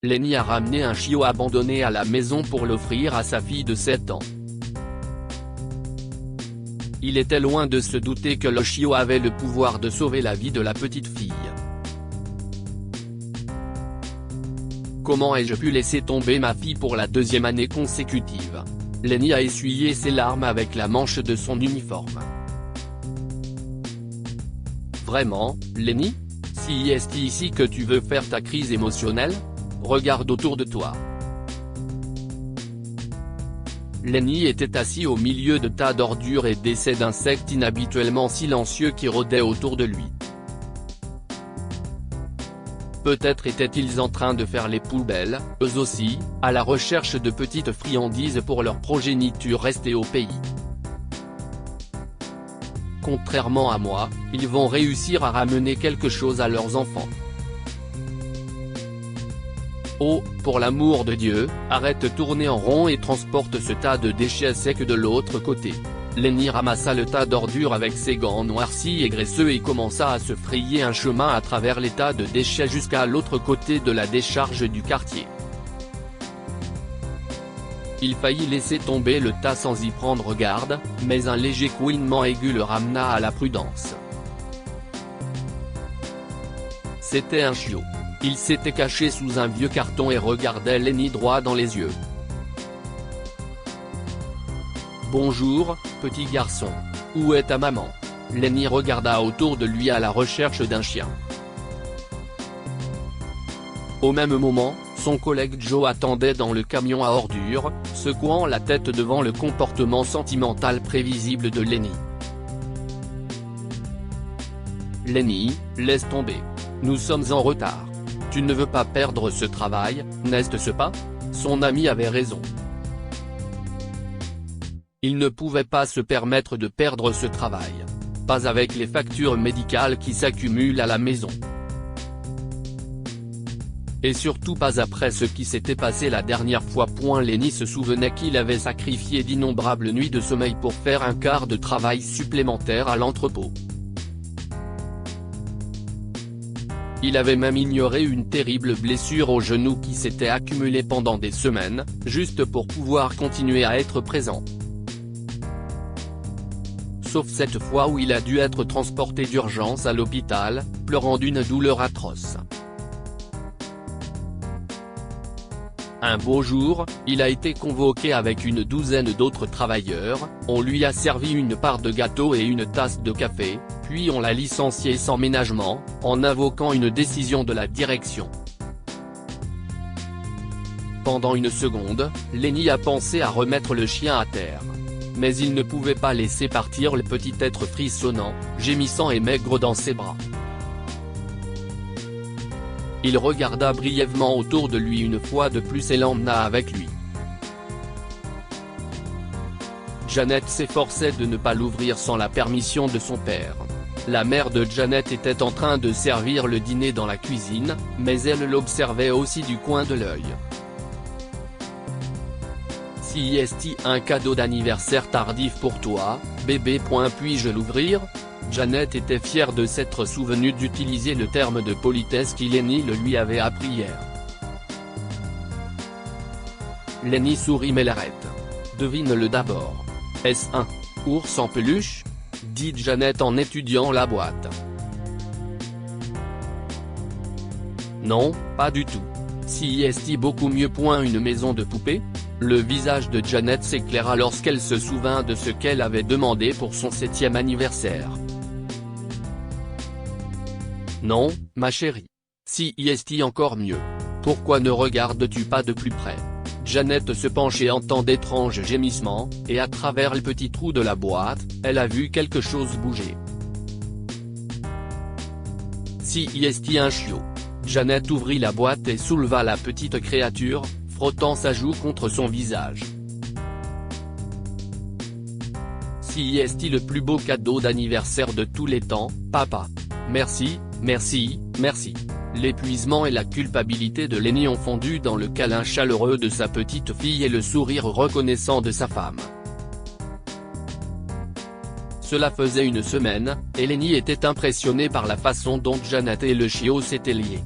Lenny a ramené un chiot abandonné à la maison pour l'offrir à sa fille de 7 ans. Il était loin de se douter que le chiot avait le pouvoir de sauver la vie de la petite fille. Comment ai-je pu laisser tomber ma fille pour la 2e année consécutive? Lenny a essuyé ses larmes avec la manche de son uniforme. Vraiment, Lenny? Si est ici que tu veux faire ta crise émotionnelle? Regarde autour de toi. Lenny était assis au milieu de tas d'ordures et d'essais d'insectes inhabituellement silencieux qui rôdaient autour de lui. Peut-être étaient-ils en train de faire les poubelles, eux aussi, à la recherche de petites friandises pour leur progéniture restée au pays. Contrairement à moi, ils vont réussir à ramener quelque chose à leurs enfants. Oh, pour l'amour de Dieu, arrête de tourner en rond et transporte ce tas de déchets secs de l'autre côté. Lenny ramassa le tas d'ordures avec ses gants noircis et graisseux et commença à se frayer un chemin à travers les tas de déchets jusqu'à l'autre côté de la décharge du quartier. Il faillit laisser tomber le tas sans y prendre garde, mais un léger couinement aigu le ramena à la prudence. C'était un chiot. Il s'était caché sous un vieux carton et regardait Lenny droit dans les yeux. « Bonjour, petit garçon. Où est ta maman ?» Lenny regarda autour de lui à la recherche d'un chien. Au même moment, son collègue Joe attendait dans le camion à ordures, secouant la tête devant le comportement sentimental prévisible de Lenny. « Lenny, laisse tomber. Nous sommes en retard. Tu ne veux pas perdre ce travail, n'est-ce pas ?» Son ami avait raison. Il ne pouvait pas se permettre de perdre ce travail. Pas avec les factures médicales qui s'accumulent à la maison. Et surtout pas après ce qui s'était passé la dernière fois. Lenny se souvenait qu'il avait sacrifié d'innombrables nuits de sommeil pour faire un quart de travail supplémentaire à l'entrepôt. Il avait même ignoré une terrible blessure au genou qui s'était accumulée pendant des semaines, juste pour pouvoir continuer à être présent. Sauf cette fois où il a dû être transporté d'urgence à l'hôpital, pleurant d'une douleur atroce. Un beau jour, il a été convoqué avec une douzaine d'autres travailleurs, on lui a servi une part de gâteau et une tasse de café, puis on l'a licencié sans ménagement, en invoquant une décision de la direction. Pendant une seconde, Lenny a pensé à remettre le chien à terre. Mais il ne pouvait pas laisser partir le petit être frissonnant, gémissant et maigre dans ses bras. Il regarda brièvement autour de lui une fois de plus et l'emmena avec lui. Janet s'efforçait de ne pas l'ouvrir sans la permission de son père. La mère de Janet était en train de servir le dîner dans la cuisine, mais elle l'observait aussi du coin de l'œil. Si est un cadeau d'anniversaire tardif pour toi, bébé. Puis-je l'ouvrir? Janet était fière de s'être souvenue d'utiliser le terme de politesse qui Lenny le lui avait appris hier. Lenny sourit mais l'arrête. Devine-le d'abord. Est-ce un ours en peluche? Dit Janet en étudiant la boîte. Non, pas du tout. Si est beaucoup mieux. Une maison de poupée? Le visage de Janet s'éclaira lorsqu'elle se souvint de ce qu'elle avait demandé pour son 7e anniversaire. Non, ma chérie. Si est encore mieux. Pourquoi ne regardes-tu pas de plus près? Janet se penchait et entend d'étranges gémissements, et à travers le petit trou de la boîte, elle a vu quelque chose bouger. Si est un chiot. Janet ouvrit la boîte et souleva la petite créature, frottant sa joue contre son visage. Si est le plus beau cadeau d'anniversaire de tous les temps, papa. Merci, merci, merci. L'épuisement et la culpabilité de Lenny ont fondu dans le câlin chaleureux de sa petite fille et le sourire reconnaissant de sa femme. Cela faisait une semaine, et Lenny était impressionné par la façon dont Janet et le chiot s'étaient liés.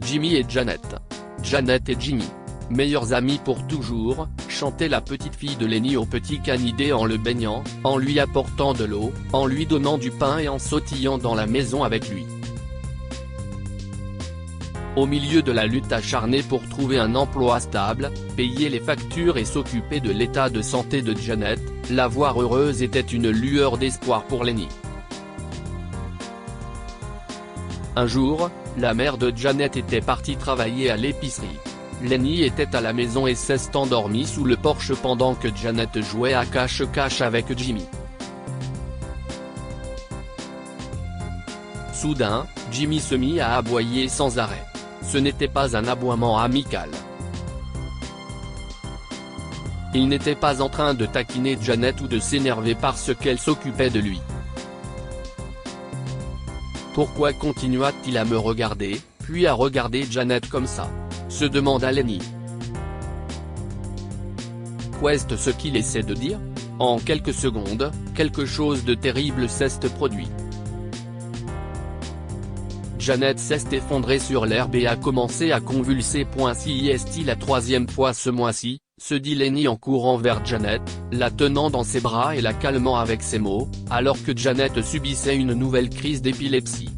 Jimmy et Janet. Janet et Jimmy. Meilleurs amis pour toujours, chantait la petite fille de Lenny au petit canidé en le baignant, en lui apportant de l'eau, en lui donnant du pain et en sautillant dans la maison avec lui. Au milieu de la lutte acharnée pour trouver un emploi stable, payer les factures et s'occuper de l'état de santé de Janet, la voir heureuse était une lueur d'espoir pour Lenny. Un jour, la mère de Janet était partie travailler à l'épicerie. Lenny était à la maison et s'est endormi sous le porche pendant que Janet jouait à cache-cache avec Jimmy. Soudain, Jimmy se mit à aboyer sans arrêt. Ce n'était pas un aboiement amical. Il n'était pas en train de taquiner Janet ou de s'énerver parce qu'elle s'occupait de lui. Pourquoi continua-t-il à me regarder, puis à regarder Janet comme ça ? Se demanda Lenny. Qu'est-ce ce qu'il essaie de dire ? En quelques secondes, quelque chose de terrible s'est produit. Janet s'est effondrée sur l'herbe et a commencé à convulser. Si est-il la troisième fois ce mois-ci, se dit Lenny en courant vers Janet, la tenant dans ses bras et la calmant avec ses mots, alors que Janet subissait une nouvelle crise d'épilepsie.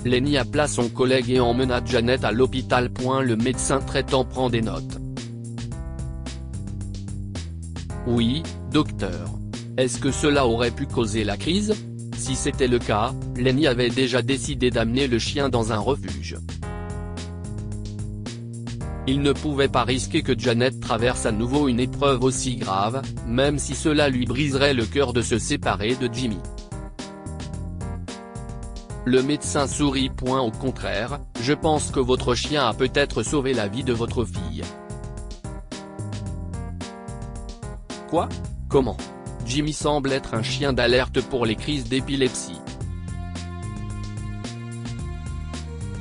Lenny appela son collègue et emmena Janet à l'hôpital. Le médecin traitant prend des notes. Oui, docteur. Est-ce que cela aurait pu causer la crise ? Si c'était le cas, Lenny avait déjà décidé d'amener le chien dans un refuge. Il ne pouvait pas risquer que Janet traverse à nouveau une épreuve aussi grave, même si cela lui briserait le cœur de se séparer de Jimmy. Le médecin sourit. Au contraire, je pense que votre chien a peut-être sauvé la vie de votre fille. Quoi ? Comment ? Jimmy semble être un chien d'alerte pour les crises d'épilepsie.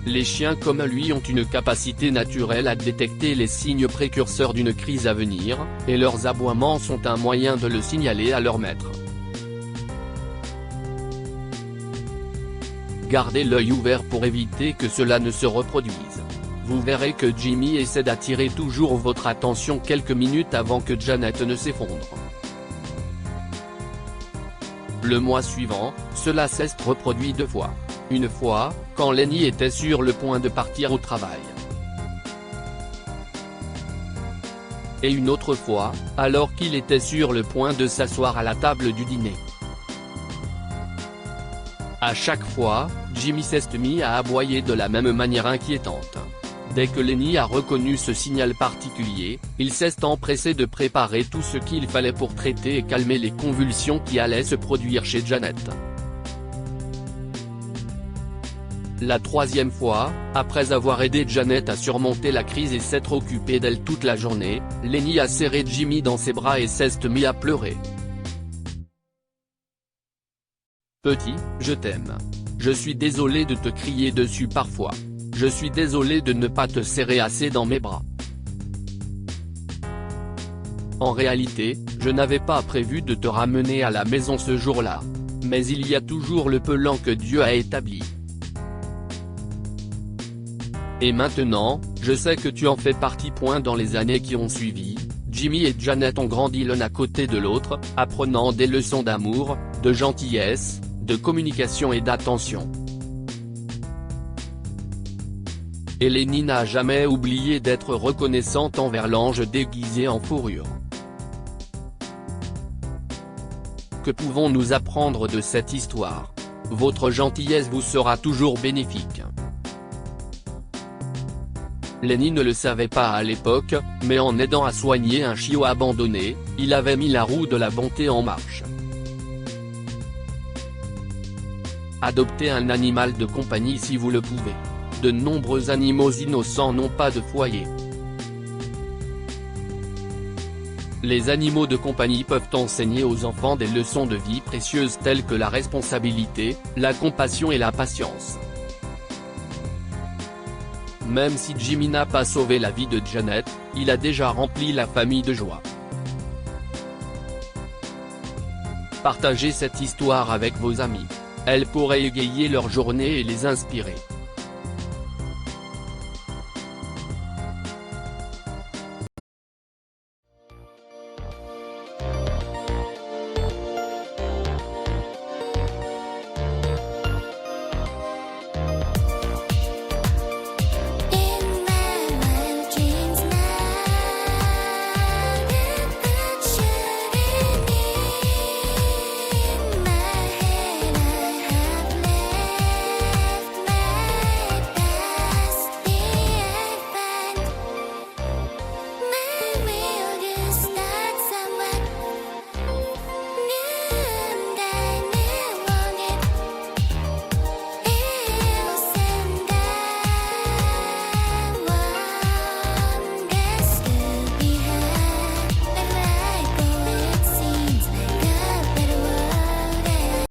Les chiens comme lui ont une capacité naturelle à détecter les signes précurseurs d'une crise à venir, et leurs aboiements sont un moyen de le signaler à leur maître. Gardez l'œil ouvert pour éviter que cela ne se reproduise. Vous verrez que Jimmy essaie d'attirer toujours votre attention quelques minutes avant que Janet ne s'effondre. Le mois suivant, cela s'est reproduit 2 fois. Une fois, quand Lenny était sur le point de partir au travail. Et une autre fois, alors qu'il était sur le point de s'asseoir à la table du dîner. À chaque fois, Jimmy s'est mis à aboyer de la même manière inquiétante. Dès que Lenny a reconnu ce signal particulier, il s'est empressé de préparer tout ce qu'il fallait pour traiter et calmer les convulsions qui allaient se produire chez Janet. La 3e fois, après avoir aidé Janet à surmonter la crise et s'être occupé d'elle toute la journée, Lenny a serré Jimmy dans ses bras et s'est mis à pleurer. Petit, je t'aime. Je suis désolé de te crier dessus parfois. Je suis désolé de ne pas te serrer assez dans mes bras. En réalité, je n'avais pas prévu de te ramener à la maison ce jour-là. Mais il y a toujours le plan que Dieu a établi. Et maintenant, je sais que tu en fais partie. Dans les années qui ont suivi, Jimmy et Janet ont grandi l'un à côté de l'autre, apprenant des leçons d'amour, de gentillesse, de communication et d'attention. Et Lenny n'a jamais oublié d'être reconnaissante envers l'ange déguisé en fourrure. Que pouvons-nous apprendre de cette histoire ? Votre gentillesse vous sera toujours bénéfique. Lenny ne le savait pas à l'époque, mais en aidant à soigner un chiot abandonné, il avait mis la roue de la bonté en marche. Adoptez un animal de compagnie si vous le pouvez. De nombreux animaux innocents n'ont pas de foyer. Les animaux de compagnie peuvent enseigner aux enfants des leçons de vie précieuses telles que la responsabilité, la compassion et la patience. Même si Jimmy n'a pas sauvé la vie de Janet, il a déjà rempli la famille de joie. Partagez cette histoire avec vos amis. Elle pourrait égayer leur journée et les inspirer.